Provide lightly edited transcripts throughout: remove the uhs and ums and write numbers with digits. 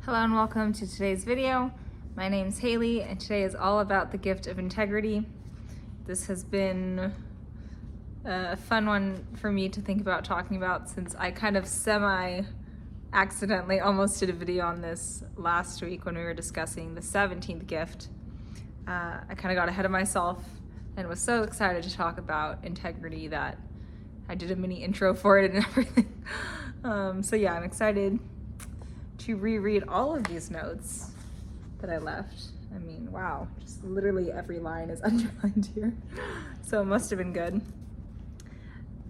Hello and welcome to today's video. My name's Haley and today is all about the gift of integrity. This has been a fun one for me to think about talking about since I kind of semi-accidentally almost did a video on this last week when we were discussing the 17th gift. I kind of got ahead of myself and was so excited to talk about integrity that I did a mini intro for it and everything. So yeah, I'm excited to reread all of these notes that I left. I mean, wow, just literally every line is underlined here. So it must have been good.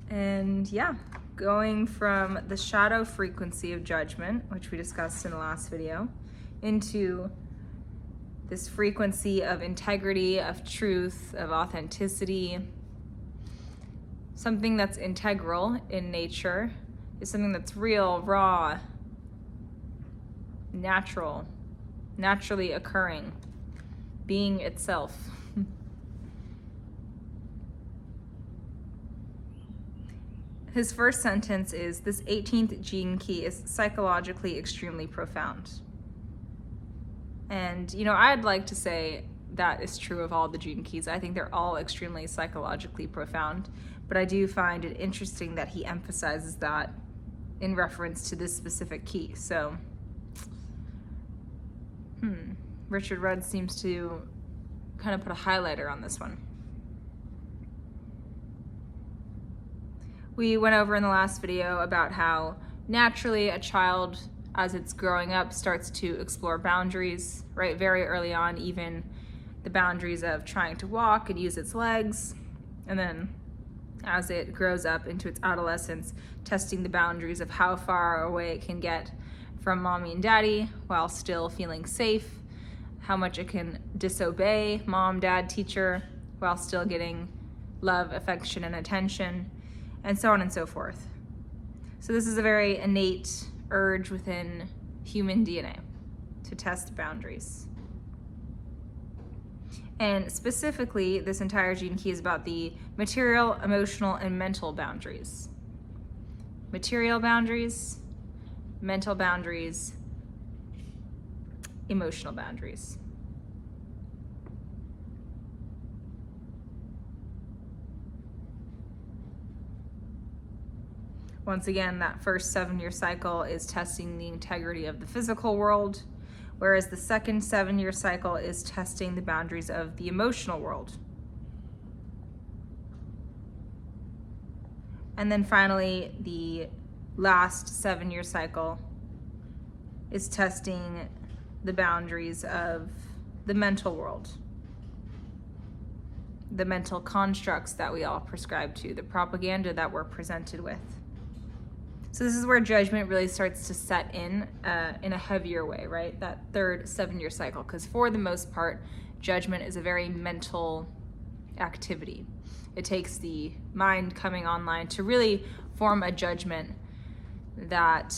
And yeah, going from the shadow frequency of judgment, which we discussed in the last video, into this frequency of integrity, of truth, of authenticity. Something that's integral in nature is something that's real, raw, natural, naturally occurring, being itself. His first sentence is, this 18th gene key is psychologically extremely profound. And, you know, I'd like to say that is true of all the gene keys. I think they're all extremely psychologically profound, but I do find it interesting that he emphasizes that in reference to this specific key. So, Richard Rudd seems to kind of put a highlighter on this one. We went over in the last video about how naturally a child, as it's growing up, starts to explore boundaries, right? Very early on, even the boundaries of trying to walk and use its legs. And then as it grows up into its adolescence, testing the boundaries of how far away it can get from mommy and daddy while still feeling safe, how much it can disobey mom, dad, teacher while still getting love, affection, and attention, and so on and so forth. So this is a very innate urge within human DNA to test boundaries. And specifically, this entire gene key is about the material, emotional, and mental boundaries. Material boundaries, mental boundaries, emotional boundaries. Once again, that first 7-year cycle is testing the integrity of the physical world, whereas the second 7-year cycle is testing the boundaries of the emotional world. And then finally, the last 7-year cycle is testing the boundaries of the mental world, the mental constructs that we all prescribe to, the propaganda that we're presented with. So this is where judgment really starts to set in a heavier way, right? That third 7-year cycle, because for the most part, judgment is a very mental activity. It takes the mind coming online to really form a judgment that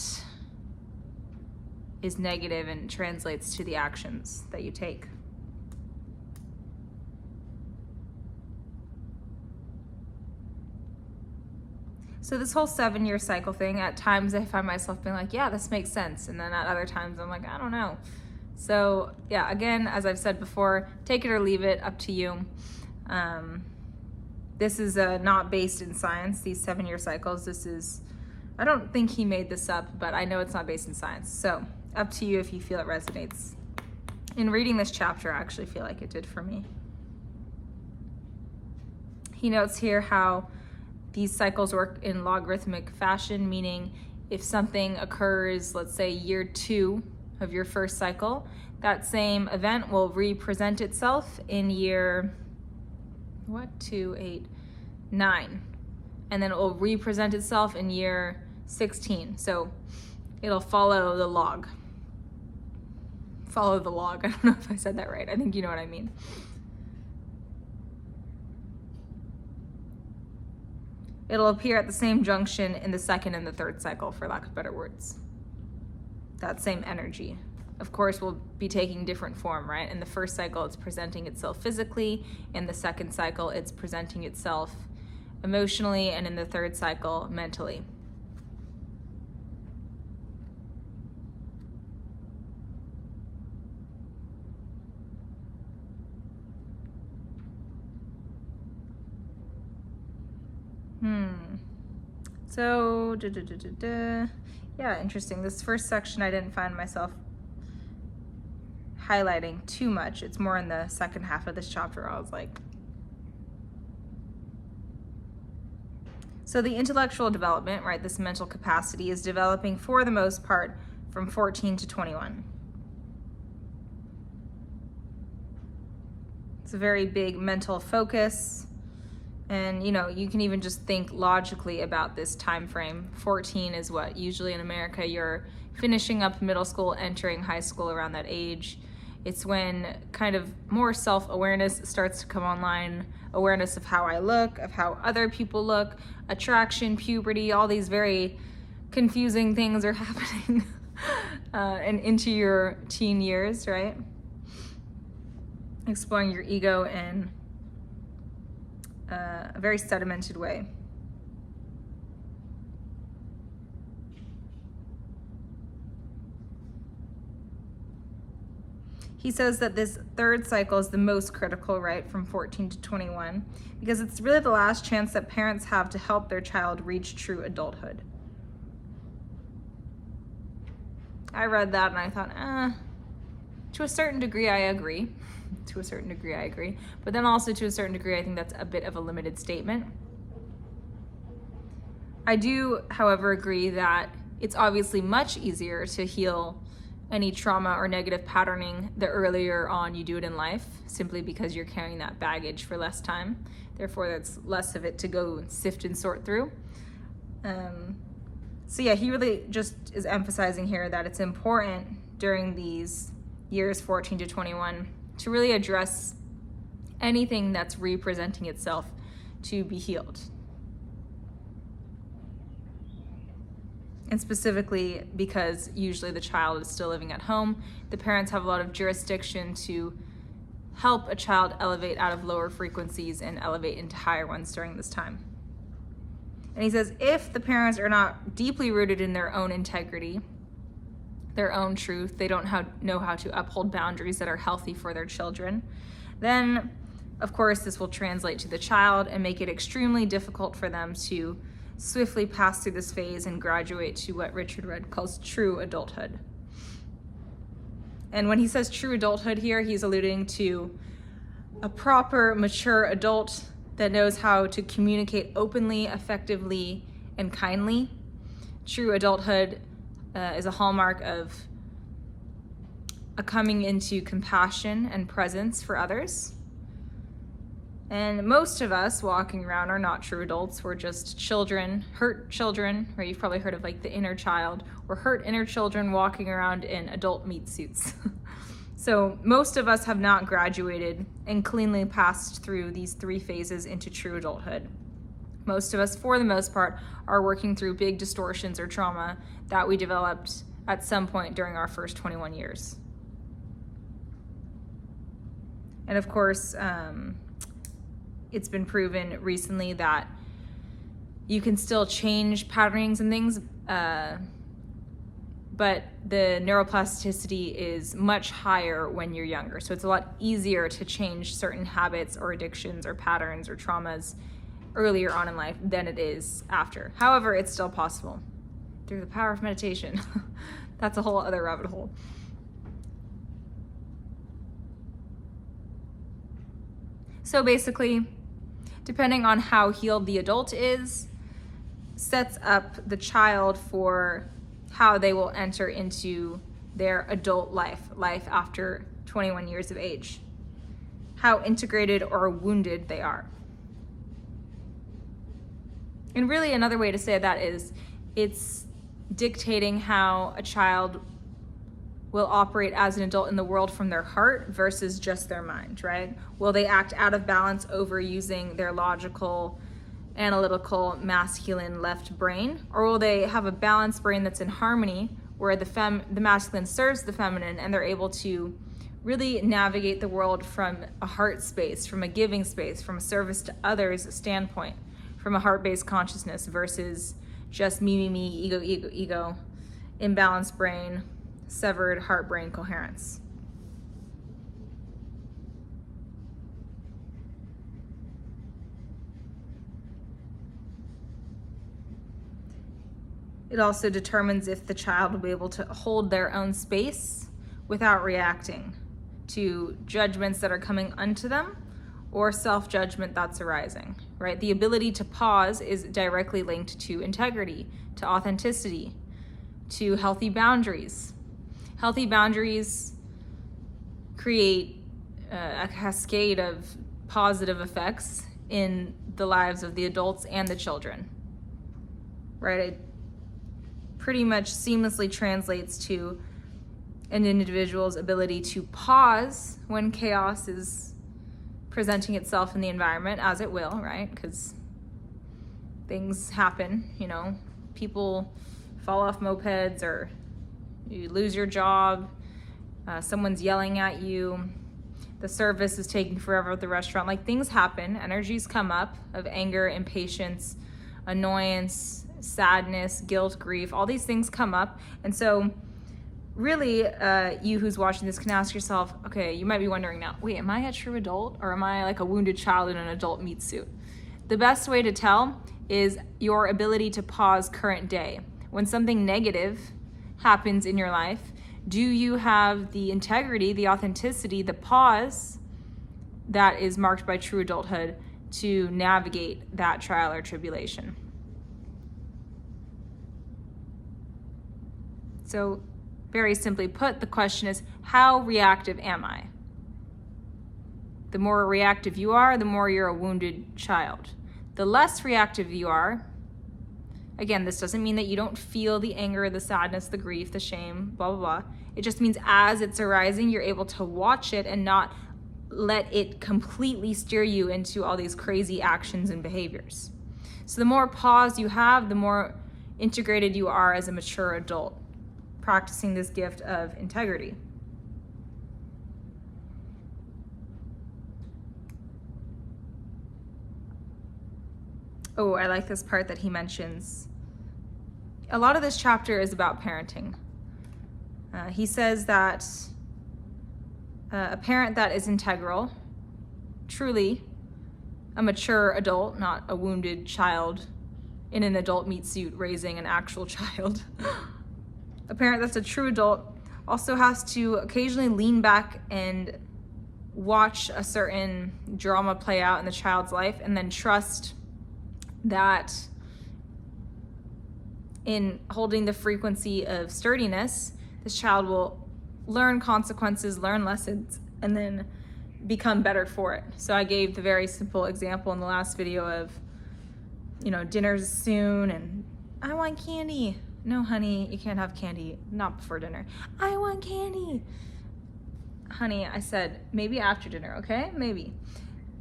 is negative and translates to the actions that you take. So this whole 7-year cycle thing, at times I find myself being like, yeah, this makes sense. And then at other times I'm like, I don't know. So yeah, again, as I've said before, take it or leave it, up to you. This is not based in science, these 7-year cycles. This is, I don't think he made this up, but I know it's not based in science. So up to you if you feel it resonates. In reading this chapter, I actually feel like it did for me. He notes here how these cycles work in logarithmic fashion, meaning if something occurs, let's say year 2 of your first cycle, that same event will represent itself in year, 9. And then it will represent itself in year 16. So it'll follow the log. Follow the log. I don't know if I said that right. I think you know what I mean. It'll appear at the same junction in the second and the third cycle, for lack of better words. That same energy, of course, will be taking different form, right? In the first cycle, it's presenting itself physically. In the second cycle, it's presenting itself emotionally. And in the third cycle, mentally. So, yeah, interesting. This first section I didn't find myself highlighting too much. It's more in the second half of this chapter. I was like, so the intellectual development, right, this mental capacity is developing for the most part from 14 to 21. It's a very big mental focus. And you can even just think logically about this time frame. 14 is what usually in America you're finishing up middle school, entering high school around that age. It's when kind of more self-awareness starts to come online, awareness of how I look, of how other people look, attraction, puberty, all these very confusing things are happening and into your teen years, right? Exploring your ego in a very sedimented way. He says that this third cycle is the most critical, right, from 14 to 21, because it's really the last chance that parents have to help their child reach true adulthood. I read that and I thought, to a certain degree, I agree. To a certain degree, I agree. But then also to a certain degree, I think that's a bit of a limited statement. I do, however, agree that it's obviously much easier to heal any trauma or negative patterning the earlier on you do it in life, simply because you're carrying that baggage for less time. Therefore, that's less of it to go sift and sort through. So yeah, he really just is emphasizing here that it's important during these years 14 to 21 to really address anything that's representing itself to be healed. And specifically because usually the child is still living at home, the parents have a lot of jurisdiction to help a child elevate out of lower frequencies and elevate into higher ones during this time. And he says, if the parents are not deeply rooted in their own integrity, their own truth, they don't know how to uphold boundaries that are healthy for their children, then of course this will translate to the child and make it extremely difficult for them to swiftly pass through this phase and graduate to what Richard Rudd calls true adulthood. And when he says true adulthood here, he's alluding to a proper, mature adult that knows how to communicate openly, effectively, and kindly. True adulthood is a hallmark of a coming into compassion and presence for others. And most of us walking around are not true adults. We're just children, hurt children, or you've probably heard of like the inner child, or hurt inner children walking around in adult meat suits. So most of us have not graduated and cleanly passed through these three phases into true adulthood. Most of us, for the most part, are working through big distortions or trauma that we developed at some point during our first 21 years. And of course, it's been proven recently that you can still change patternings and things, but the neuroplasticity is much higher when you're younger. So it's a lot easier to change certain habits or addictions or patterns or traumas earlier on in life than it is after. However, it's still possible through the power of meditation. That's a whole other rabbit hole. So basically, depending on how healed the adult is, sets up the child for how they will enter into their adult life after 21 years of age, how integrated or wounded they are. And really another way to say that is it's dictating how a child will operate as an adult in the world from their heart versus just their mind, right? Will they act out of balance over using their logical, analytical, masculine left brain? Or will they have a balanced brain that's in harmony where the masculine serves the feminine and they're able to really navigate the world from a heart space, from a giving space, from a service to others standpoint, from a heart-based consciousness versus just me, ego, imbalanced brain, severed heart-brain coherence. It also determines if the child will be able to hold their own space without reacting to judgments that are coming unto them or self-judgment that's arising, right? The ability to pause is directly linked to integrity, to authenticity, to healthy boundaries. Healthy boundaries create a cascade of positive effects in the lives of the adults and the children, right? It pretty much seamlessly translates to an individual's ability to pause when chaos is presenting itself in the environment, as it will, right? Because things happen, you know, people fall off mopeds, or you lose your job, someone's yelling at you, the service is taking forever at the restaurant. Like, things happen, energies come up of anger, impatience, annoyance, sadness, guilt, grief. All these things come up. And so really, you who's watching this can ask yourself, okay, you might be wondering now, wait, am I a true adult, or am I like a wounded child in an adult meat suit? The best way to tell is your ability to pause current day. When something negative happens in your life, do you have the integrity, the authenticity, the pause that is marked by true adulthood to navigate that trial or tribulation? So, very simply put, the question is, how reactive am I? The more reactive you are, the more you're a wounded child. The less reactive you are, again, this doesn't mean that you don't feel the anger, the sadness, the grief, the shame, blah, blah, blah. It just means as it's arising, you're able to watch it and not let it completely steer you into all these crazy actions and behaviors. So the more pause you have, the more integrated you are as a mature adult, practicing this gift of integrity. Oh, I like this part that he mentions. A lot of this chapter is about parenting. He says that a parent that is integral, truly a mature adult, not a wounded child in an adult meat suit raising an actual child. A parent that's a true adult also has to occasionally lean back and watch a certain drama play out in the child's life, and then trust that in holding the frequency of sturdiness, this child will learn consequences, learn lessons, and then become better for it. So I gave the very simple example in the last video of, you know, dinner's soon and I want candy. No, honey, you can't have candy, not before dinner. I want candy. Honey, I said, maybe after dinner, okay? Maybe.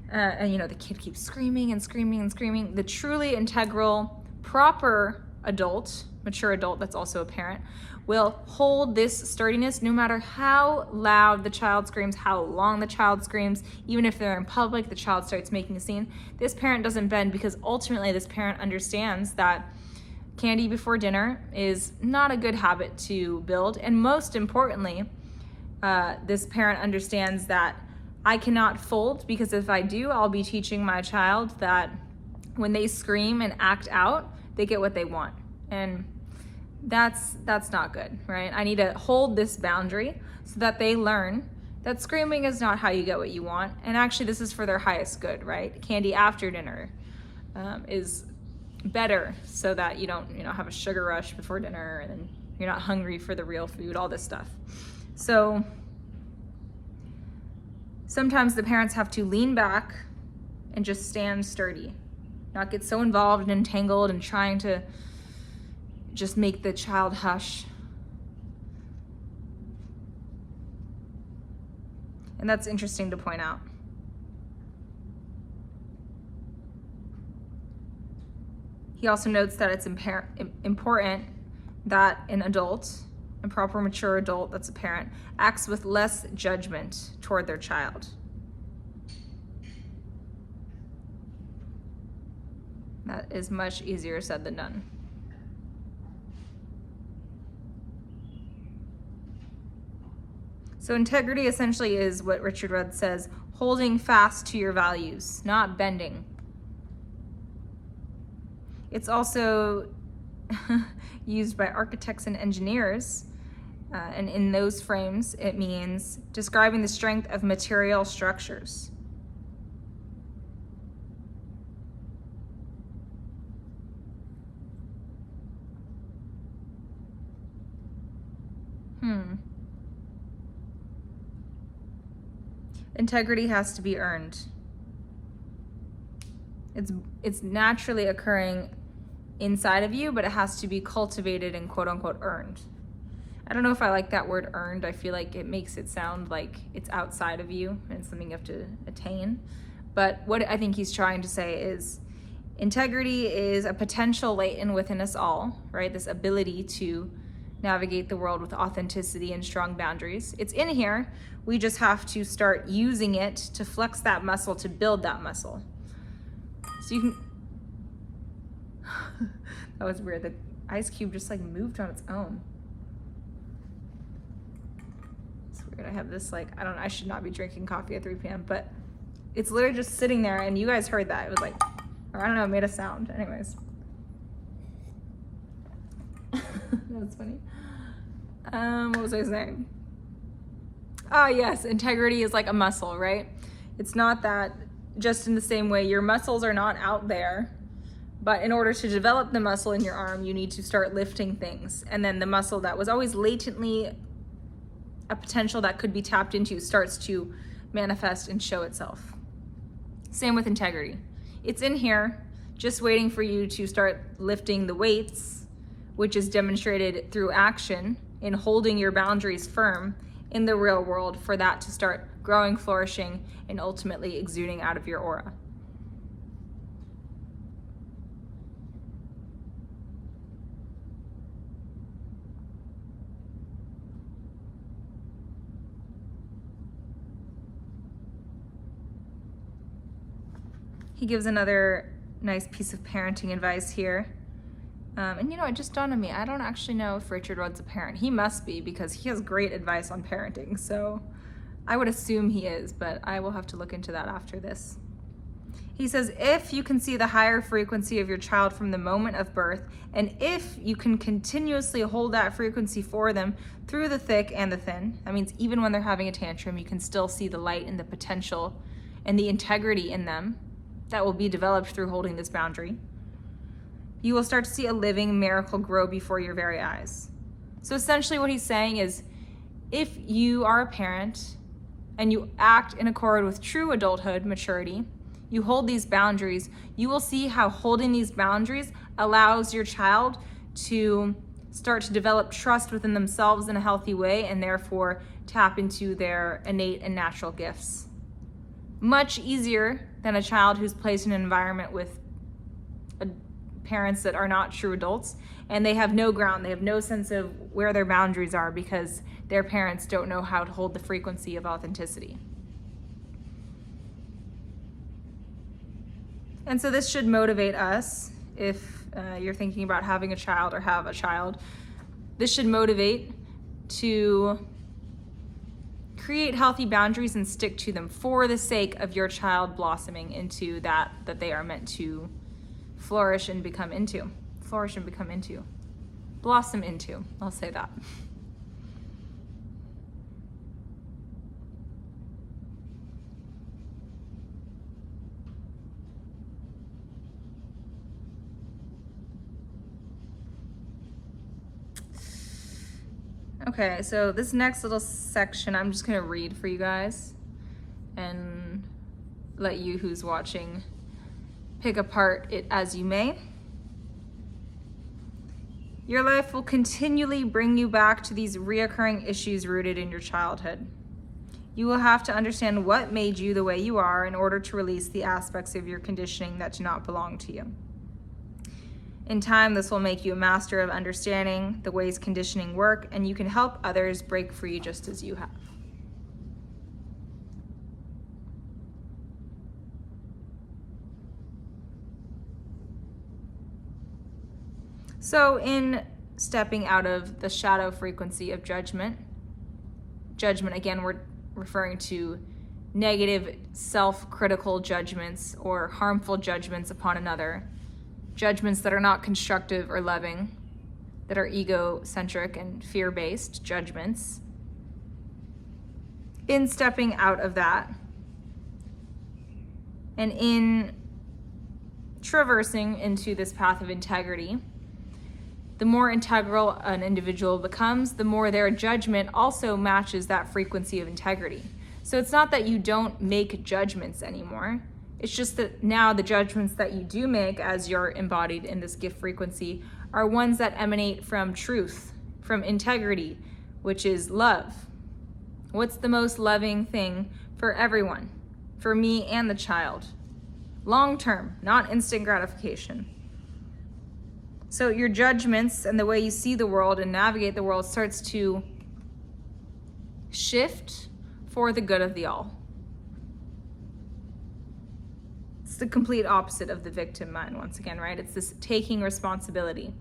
And you know, the kid keeps screaming and screaming and screaming. The truly integral, proper adult, mature adult that's also a parent, will hold this sturdiness no matter how loud the child screams, how long the child screams. Even if they're in public, the child starts making a scene. This parent doesn't bend, because ultimately this parent understands that candy before dinner is not a good habit to build. And most importantly, this parent understands that I cannot fold, because if I do, I'll be teaching my child that when they scream and act out, they get what they want. And that's not good, right? I need to hold this boundary so that they learn that screaming is not how you get what you want. And actually, this is for their highest good, right? Candy after dinner is better, so that you don't, have a sugar rush before dinner, and then you're not hungry for the real food, all this stuff. So sometimes the parents have to lean back and just stand sturdy, not get so involved and entangled and trying to just make the child hush. And that's interesting to point out. He also notes that it's important that an adult, a proper mature adult that's a parent, acts with less judgment toward their child. That is much easier said than done. So integrity essentially is what Richard Rudd says, holding fast to your values, not bending. It's also used by architects and engineers. And in those frames, it means describing the strength of material structures. Integrity has to be earned. It's naturally occurring inside of you, but it has to be cultivated and quote unquote earned. I don't know if I like that word earned. I feel like it makes it sound like it's outside of you and something you have to attain. But what I think he's trying to say is integrity is a potential latent within us all, right? This ability to navigate the world with authenticity and strong boundaries. It's in here. We just have to start using it to flex that muscle, to build that muscle. So you can, that was weird. The ice cube just like moved on its own. It's weird. I have this like, I should not be drinking coffee at 3 p.m., but it's literally just sitting there and you guys heard that. It was like, or I don't know, it made a sound. Anyways. That's funny. What was I saying? Ah, yes, integrity is like a muscle, right? It's not that just in the same way your muscles are not out there, but in order to develop the muscle in your arm, you need to start lifting things. And then the muscle that was always latently a potential that could be tapped into starts to manifest and show itself. Same with integrity. It's in here, just waiting for you to start lifting the weights, which is demonstrated through action in holding your boundaries firm in the real world for that to start growing, flourishing, and ultimately exuding out of your aura. He gives another nice piece of parenting advice here. And it just dawned on me, I don't actually know if Richard Rudd's a parent. He must be because he has great advice on parenting. So I would assume he is, but I will have to look into that after this. He says, if you can see the higher frequency of your child from the moment of birth, and if you can continuously hold that frequency for them through the thick and the thin, that means even when they're having a tantrum, you can still see the light and the potential and the integrity in them that will be developed through holding this boundary. You will start to see a living miracle grow before your very eyes. So essentially what he's saying is, if you are a parent and you act in accord with true adulthood maturity, you hold these boundaries, you will see how holding these boundaries allows your child to start to develop trust within themselves in a healthy way and therefore tap into their innate and natural gifts. Much easier than a child who's placed in an environment with parents that are not true adults and they have no ground, they have no sense of where their boundaries are because their parents don't know how to hold the frequency of authenticity. And so this should motivate us if you're thinking about having a child or have a child. This should motivate to create healthy boundaries and stick to them for the sake of your child blossoming into that they are meant to flourish and become into. Blossom into, I'll say that. Okay, so this next little section, I'm just gonna read for you guys and let you who's watching pick apart it as you may. Your life will continually bring you back to these reoccurring issues rooted in your childhood. You will have to understand what made you the way you are in order to release the aspects of your conditioning that do not belong to you. In time, this will make you a master of understanding the ways conditioning work, and you can help others break free just as you have. So in stepping out of the shadow frequency of judgment, again, we're referring to negative self-critical judgments or harmful judgments upon another, judgments that are not constructive or loving. that are egocentric and fear-based judgments. In stepping out of that and in traversing into this path of integrity, the more integral an individual becomes, the more their judgment also matches that frequency of integrity. So it's not that you don't make judgments anymore. It's just that now the judgments that you do make as you're embodied in this gift frequency are ones that emanate from truth, from integrity, which is love. What's the most loving thing for everyone, for me and the child? Long term, not instant gratification. So your judgments and the way you see the world and navigate the world starts to shift for the good of the all. It's the complete opposite of the victim mind, once again, right? It's this taking responsibility.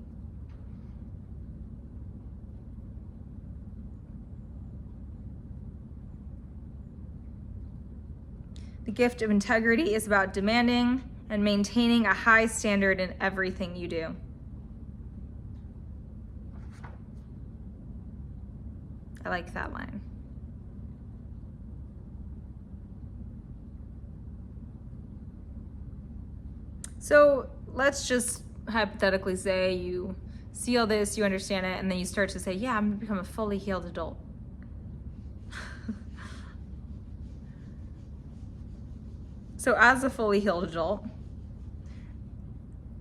The gift of integrity is about demanding and maintaining a high standard in everything you do. I like that line. So let's just hypothetically say you see all this, you understand it, and then you start to say, yeah, I'm gonna become a fully healed adult. So as a fully healed adult,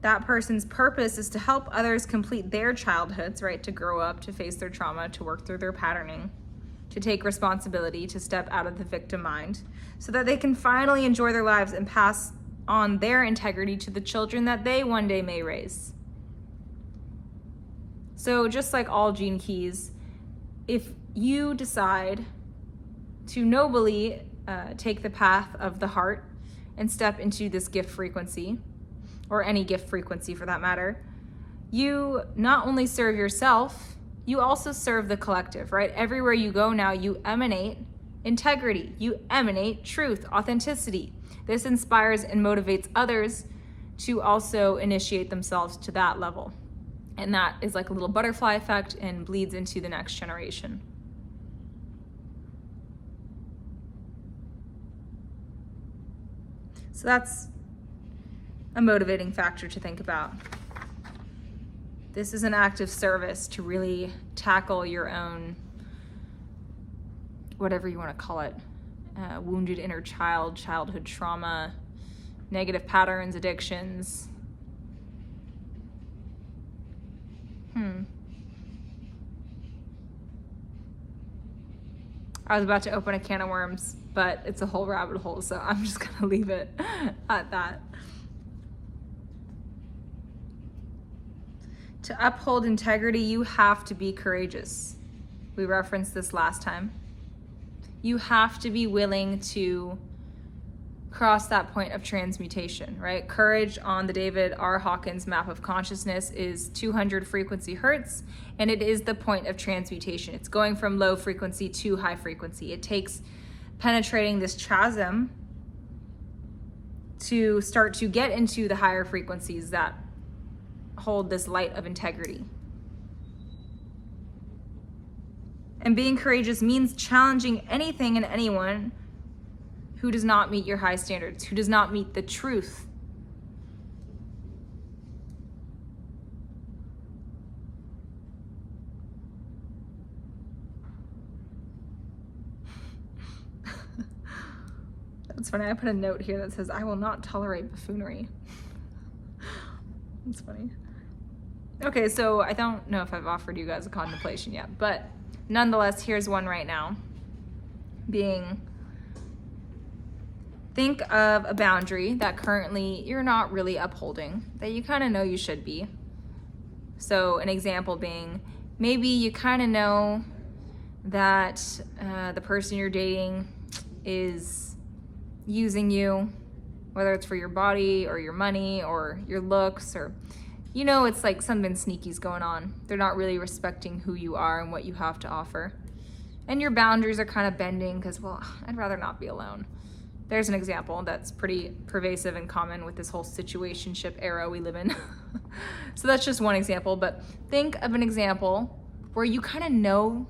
that person's purpose is to help others complete their childhoods, right? To grow up, to face their trauma, to work through their patterning, to take responsibility, to step out of the victim mind, so that they can finally enjoy their lives and pass on their integrity to the children that they one day may raise. So just like all gene keys, if you decide to nobly take the path of the heart and step into this gift frequency, or any gift frequency for that matter, you not only serve yourself, you also serve the collective, right? Everywhere you go now, you emanate integrity, you emanate truth, authenticity. This inspires and motivates others to also initiate themselves to that level. And that is like a little butterfly effect and bleeds into the next generation. So that's a motivating factor to think about. This is an act of service to really tackle your own, whatever you want to call it, wounded inner child, childhood trauma, negative patterns, addictions. I was about to open a can of worms, but it's a whole rabbit hole, so I'm just gonna leave it at that. To uphold integrity, you have to be courageous. We referenced this last time. You have to be willing to cross that point of transmutation, right? Courage on the David R. Hawkins map of consciousness is 200 frequency hertz, and it is the point of transmutation. It's going from low frequency to high frequency. It takes penetrating this chasm to start to get into the higher frequencies that hold this light of integrity. And being courageous means challenging anything and anyone who does not meet your high standards, who does not meet the truth. That's funny. I put a note here that says, I will not tolerate buffoonery. That's funny. Okay, so I don't know if I've offered you guys a contemplation yet, but nonetheless, here's one right now. Think of a boundary that currently you're not really upholding, that you kind of know you should be. So an example being, maybe you kind of know that the person you're dating is using you, whether it's for your body or your money or your looks, or you know it's like something sneaky's going on. They're not really respecting who you are and what you have to offer. And your boundaries are kind of bending because, well, I'd rather not be alone. there's an example that's pretty pervasive and common with this whole situationship era we live in. So that's just one example, but think of an example where you kind of know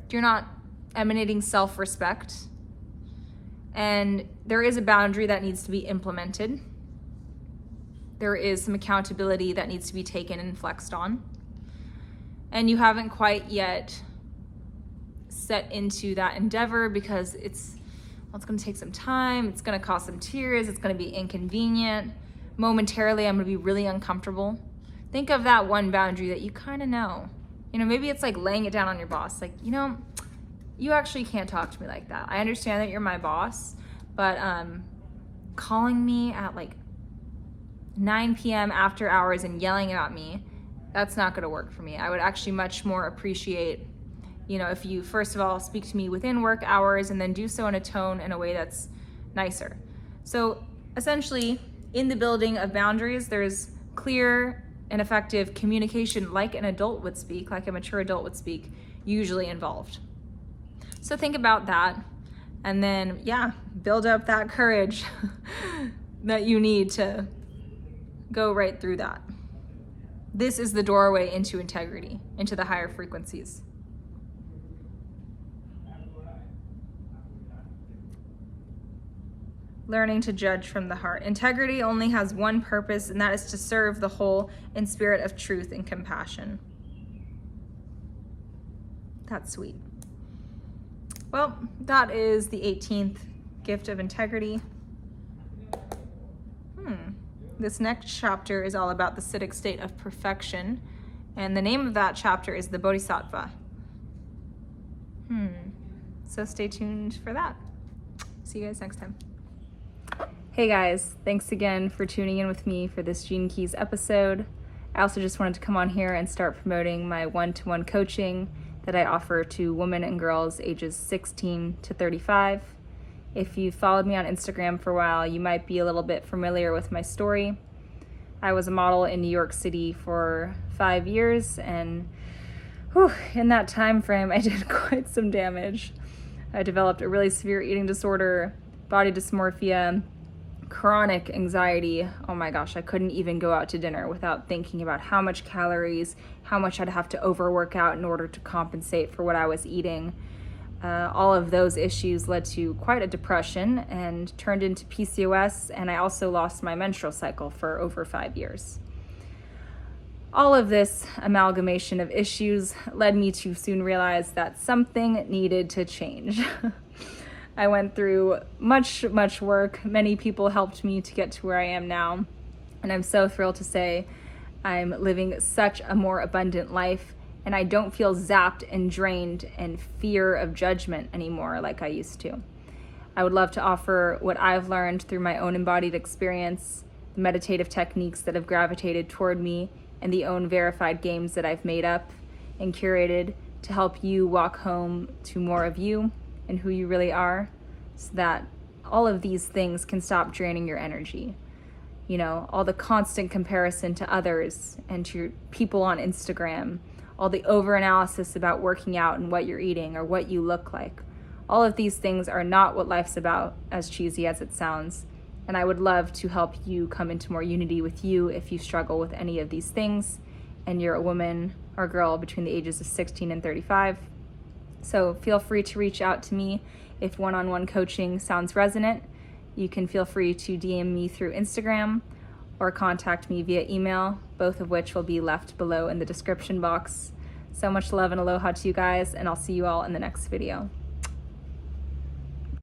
you're not emanating self-respect and there is a boundary that needs to be implemented. There is some accountability that needs to be taken and flexed on. And you haven't quite yet set into that endeavor because it's going to take some time. It's going to cause some tears. It's going to be inconvenient. Momentarily, I'm going to be really uncomfortable. Think of that one boundary that you kind of know. Maybe it's like laying it down on your boss. Like, you actually can't talk to me like that. I understand that you're my boss, but calling me at like 9 p.m. after hours and yelling at me, that's not going to work for me. I would actually much more appreciate, if you first of all speak to me within work hours and then do so in a tone in a way that's nicer. So essentially, in the building of boundaries, there's clear and effective communication like an adult would speak, like a mature adult would speak, usually involved. So think about that and then, build up that courage that you need to go right through that. This is the doorway into integrity, into the higher frequencies. Learning to judge from the heart. Integrity only has one purpose, and that is to serve the whole in spirit of truth and compassion. That's sweet. Well, that is the 18th gift of integrity. This next chapter is all about the Siddhic state of perfection, and the name of that chapter is the Bodhisattva. So stay tuned for that. See you guys next time. Hey guys, thanks again for tuning in with me for this Gene Keys episode. I also just wanted to come on here and start promoting my one-to-one coaching that I offer to women and girls ages 16 to 35. If you've followed me on Instagram for a while, you might be a little bit familiar with my story. I was a model in New York City for 5 years, and in that time frame, I did quite some damage. I developed a really severe eating disorder, body dysmorphia, chronic anxiety. Oh my gosh, I couldn't even go out to dinner without thinking about how much calories, how much I'd have to overwork out in order to compensate for what I was eating. All of those issues led to quite a depression and turned into PCOS, and I also lost my menstrual cycle for over 5 years. All of this amalgamation of issues led me to soon realize that something needed to change. I went through much work. Many people helped me to get to where I am now. And I'm so thrilled to say I'm living such a more abundant life, and I don't feel zapped and drained and fear of judgment anymore like I used to. I would love to offer what I've learned through my own embodied experience, the meditative techniques that have gravitated toward me, and the own verified games that I've made up and curated to help you walk home to more of you and who you really are, so that all of these things can stop draining your energy. All the constant comparison to others and to people on Instagram, all the over-analysis about working out and what you're eating or what you look like. All of these things are not what life's about, as cheesy as it sounds. And I would love to help you come into more unity with you if you struggle with any of these things and you're a woman or girl between the ages of 16 and 35. So feel free to reach out to me if one-on-one coaching sounds resonant. You can feel free to DM me through Instagram or contact me via email, both of which will be left below in the description box. So much love and aloha to you guys, and I'll see you all in the next video.